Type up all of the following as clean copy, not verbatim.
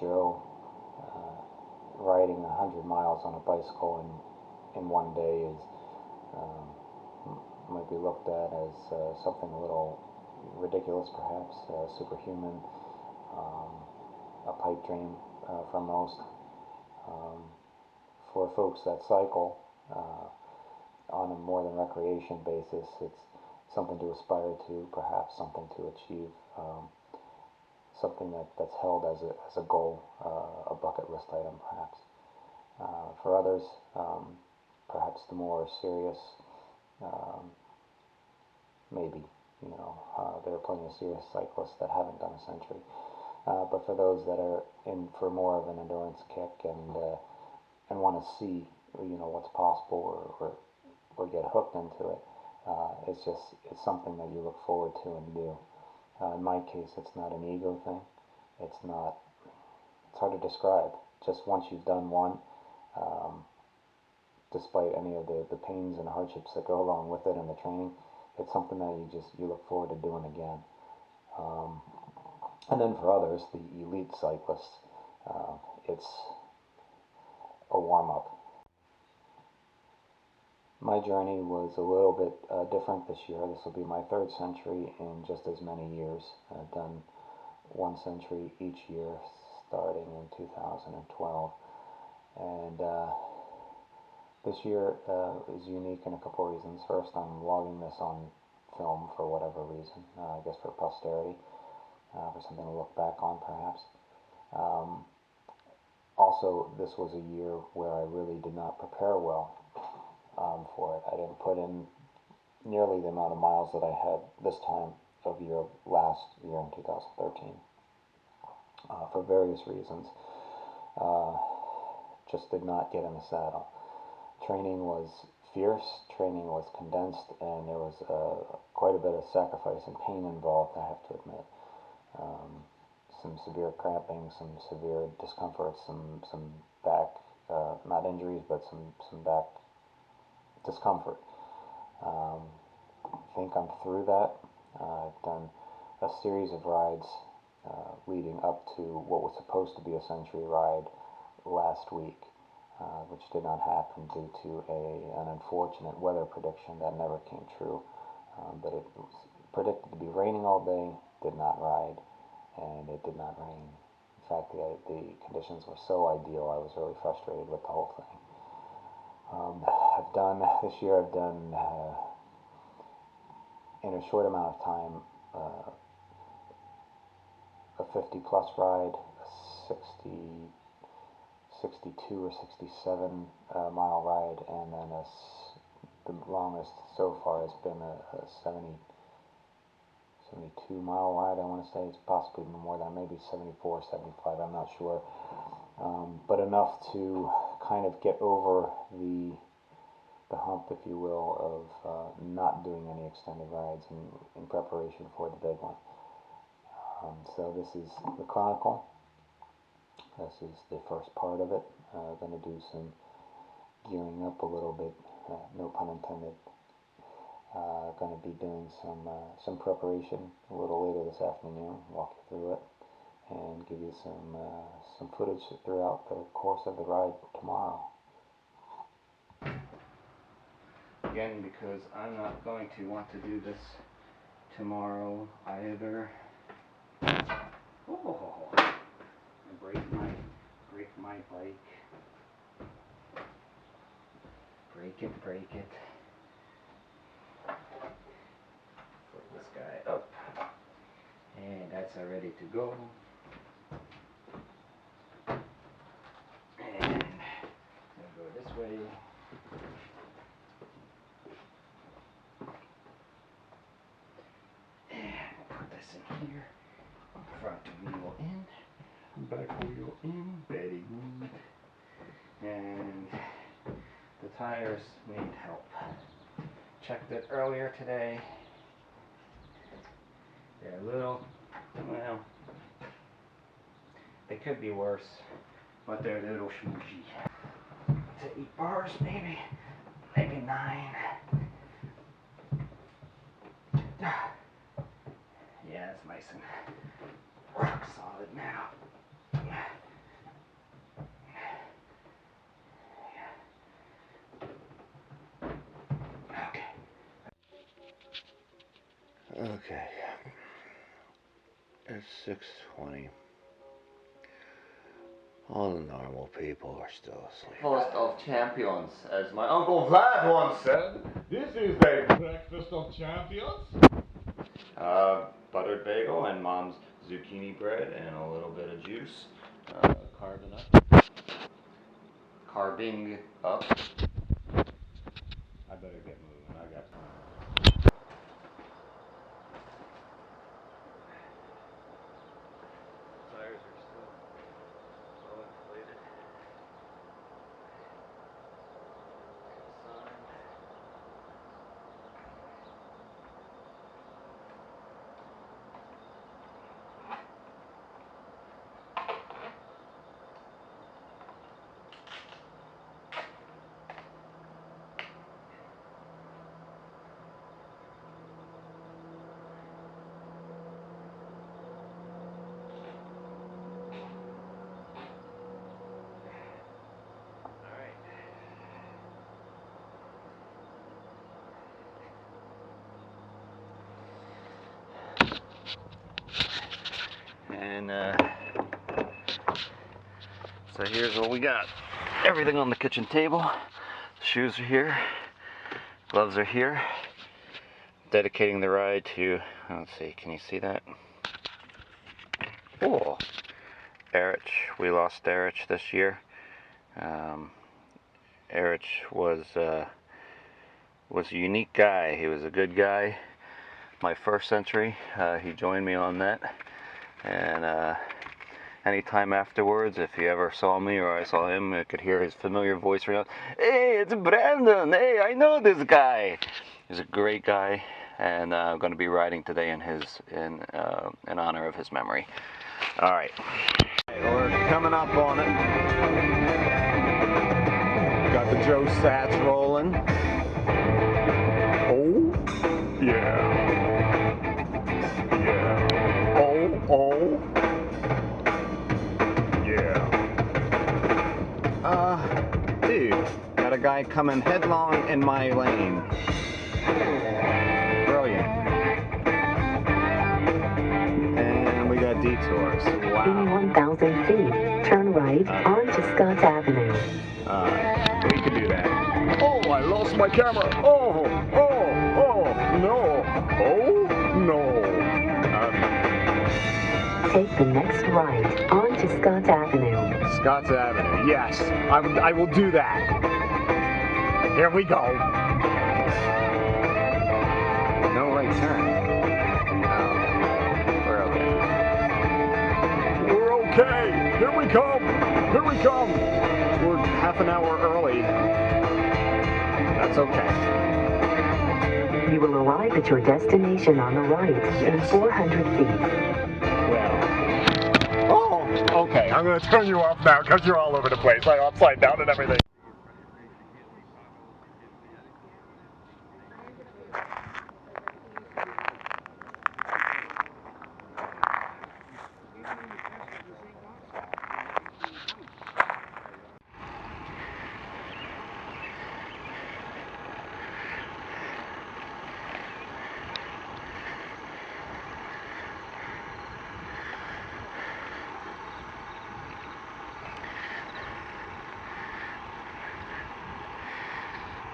Joe riding 100 miles on a bicycle in one day is might be looked at as something a little ridiculous, perhaps superhuman, a pipe dream for most. For folks that cycle on a more than recreation basis, it's something to aspire to, perhaps something to achieve, something that's held as a goal, a bucket list item, perhaps. For others, perhaps the more serious, maybe, there are plenty of serious cyclists that haven't done a century. But for those that are in for more of an endurance kick and want to see, what's possible or get hooked into it, it's something that you look forward to and do. In my case, it's not an ego thing. It's hard to describe. Just once you've done one, despite any of the pains and hardships that go along with it and the training, it's something that you look forward to doing again. And then for others, the elite cyclists, it's a warm-up. My journey was a little bit different this year. This will be my third century in just as many years. I've done one century each year, starting in 2012. And this year is unique in a couple of reasons. First, I'm logging this on film for whatever reason, I guess for posterity, for something to look back on, perhaps. Also, this was a year where I really did not prepare well for it. I didn't put in nearly the amount of miles that I had this time of year last year in 2013 for various reasons. Just did not get in the saddle. Training was fierce, training was condensed, and there was quite a bit of sacrifice and pain involved, I have to admit. Some severe cramping, some severe discomfort, some back, not injuries, but some back discomfort. I think I'm through that. I've done a series of rides leading up to what was supposed to be a century ride last week, which did not happen due to an unfortunate weather prediction that never came true. But it was predicted to be raining all day, did not ride, and it did not rain. In fact, the conditions were so ideal, I was really frustrated with the whole thing. This year I've done, in a short amount of time, a 50 plus ride, a 62 or 67 mile ride, and then the longest so far has been a 72 mile ride, I want to say. It's possibly more than, maybe 74, 75, I'm not sure. But enough to kind of get over the hump, if you will, of not doing any extended rides in preparation for the big one. So this is the Chronicle. This is the first part of it. Going to do some gearing up a little bit, no pun intended. Going to be doing some preparation a little later this afternoon, walk you through it, and give you some footage throughout the course of the ride tomorrow. Again, because I'm not going to want to do this tomorrow either. Oh, I break my bike. Break it. Put this guy up, and that's all ready to go. And I'm gonna go this way. And put this in here. Front wheel in, back wheel in, very good. And the tires need help. Checked it earlier today. They're a little, well, they could be worse, but they're a little schmooshy. To 8 bars, maybe 9. Yeah, it's nice and rock solid now. Okay. It's 6:20. All the normal people are still asleep. Breakfast of champions, as my Uncle Vlad once said. This is the breakfast of champions. Buttered bagel and mom's zucchini bread and a little bit of juice. Carving up. I better get moving. I got time. Tires are still well inflated. And so here's what we got. Everything on the kitchen table. Shoes are here. Gloves are here. Dedicating the ride to, let's see, can you see that? Oh, Erich. We lost Erich this year. Erich was a unique guy. He was a good guy. My first century, he joined me on that. And anytime afterwards, if he ever saw me or I saw him, I could hear his familiar voice around. Hey, it's Brandon. Hey, I know this guy. He's a great guy, and I'm going to be riding today in honor of his memory. All right. We're coming up on it. Got the Joe Sats rolling. Oh, yeah. Yeah. Oh. Yeah. Dude, got a guy coming headlong in my lane. Brilliant. And we got detours. Wow. In 1,000 feet, turn right onto Scott Avenue. We can do that. Oh, I lost my camera. Oh, no. Oh, no. Take the next right onto Scott Avenue. Scott Avenue, yes. I will do that. Here we go. No right turn. Oh, we're okay. We're okay. Here we come. We're half an hour early. That's okay. You will arrive at your destination on the right in 400 feet. Well. Oh, okay. I'm going to turn you off now because you're all over the place. Like upside down and everything.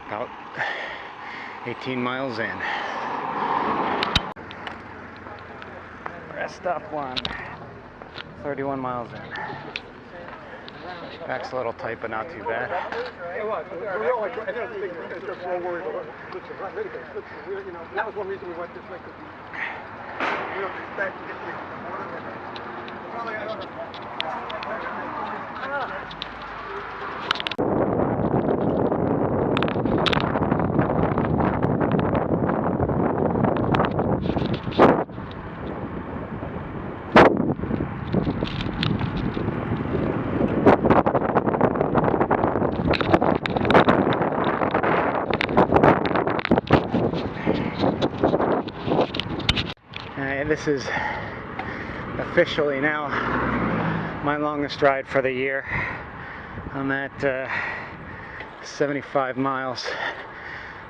About 18 miles in. Rest stop one. 31 miles in. Back's a little tight, but not too bad. That was one reason we went this way. We don't expect to get This is officially now my longest ride for the year. I'm at 75 miles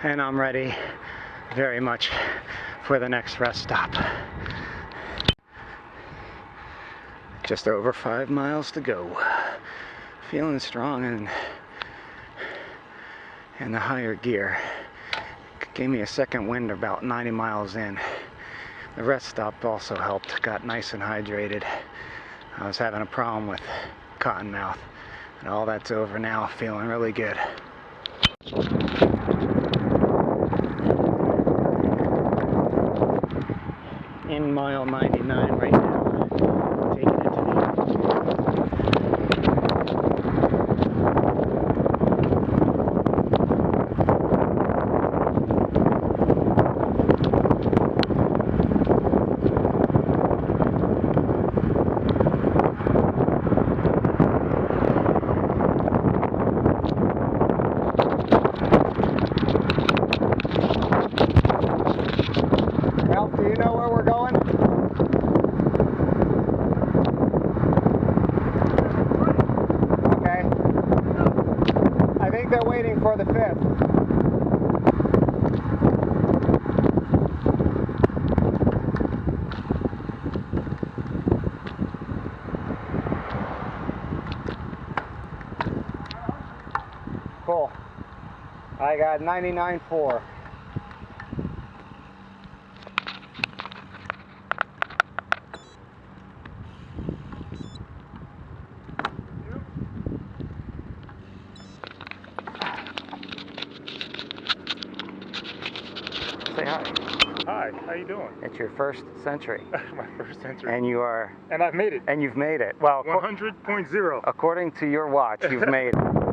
and I'm ready very much for the next rest stop. Just over 5 miles to go. Feeling strong in the higher gear. Gave me a second wind about 90 miles in. The rest stop also helped. Got nice and hydrated. I was having a problem with cottonmouth. And all that's over now. Feeling really good. In mile 99 right now. Taking it to the Ralph, do you know where we're going? Okay. I think they're waiting for the 5th. Cool. I got 99.4. Say hi. Hi, how you doing? It's your first century. My first century. And you are... And I've made it. And you've made it. Well, 100.0. according to your watch, you've made it.